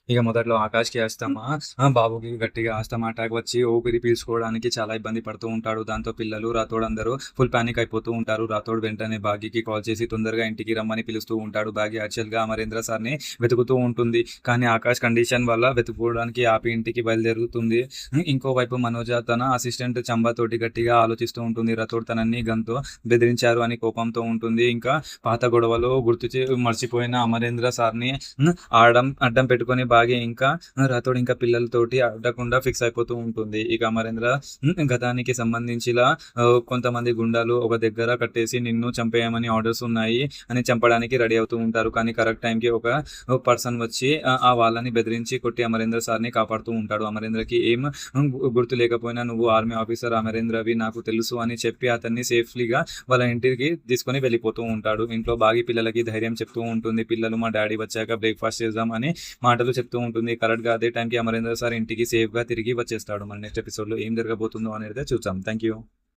ఇక మొదట్లో ఆకాష్‌కి అస్తమా, బాబుకి గట్టిగా అస్తమా అటాక్ వచ్చి ఊపిరి పీల్చుకోవడానికి చాలా ఇబ్బంది పడుతూ ఉంటాడు. దాంతో పిల్లలు, రాథోడ్ అందరూ ఫుల్ పానిక్ అయిపోతూ ఉంటారు. రాథోడ్ వెంటనే భాగ్యకి కాల్ చేసి తొందరగా ఇంటికి రమ్మని పిలుస్తూ ఉంటాడు. భాగ్య యాక్చువల్‌గా అమరేంద్ర సార్‌ని వెతుకుతూ ఉంటుంది. కానీ ఆకాష్ కండిషన్ వల్ల వెతుక్కోవడానికి ఆపి ఇంటికి బయలుదేరుతుంది. ఇంకోవైపు మనోజ తన అసిస్టెంట్ చంబాతోటి గట్టిగా ఆలోచిస్తూ ఉంటుంది. రాథోడ్ తనని గన్‌తో బెదిరించారు అని కోపంతో ఉంటుంది. ఇంకా పాత గొడవలు మర్చిపోయిన అమరేంద్ర సార్‌ని అడ్డం పెట్టుకొని భాగ్య ఇంకా రాథోడ్ ఇంకా పిల్లలతోటి అడ్డకుండా ఫిక్స్ అయిపోతూ ఉంటుంది. ఇక అమరేంద్ర గతానికి సంబంధించిలా కొంతమంది గుండాలు ఒక దగ్గర కట్టేసి నిన్ను చంపేయమని ఆర్డర్స్ ఉన్నాయి అని చంపడానికి రెడీ అవుతూ ఉంటారు. కానీ కరెక్ట్ టైంకి ఒక పర్సన్ వచ్చి వాళ్ళని బెదిరించి కొట్టి అమరేంద్ర సార్ని కాపాడుతూ ఉంటాడు. అమరేంద్రకి ఏం గుర్తు లేకపోయినా నువ్వు ఆర్మీ ఆఫీసర్ అమరేంద్రవి నాకు తెలుసు అని చెప్పి అతన్ని సేఫ్లీగా వాళ్ళ ఇంటికి తీసుకొని వెళ్ళిపోతూ ఉంటాడు. ఇంట్లో బాగి పిల్లలకి ధైర్యం చెప్తూ ఉంటుంది. పిల్లలు మా డాడీ వచ్చాక బ్రేక్ఫాస్ట్ చేద్దాం అని మాటలు చెప్తూ ఉంటుంది. కరెక్ట్‌గా అదే టైంకి అమరేంద్ర సార్ ఇంటికి సేఫ్‌గా తిరిగి వచ్చేస్తాడు. మన నెక్స్ట్ ఎపిసోడ్‌లో ఏం జరగబోతుందో అనేది చూద్దాం. Thank you.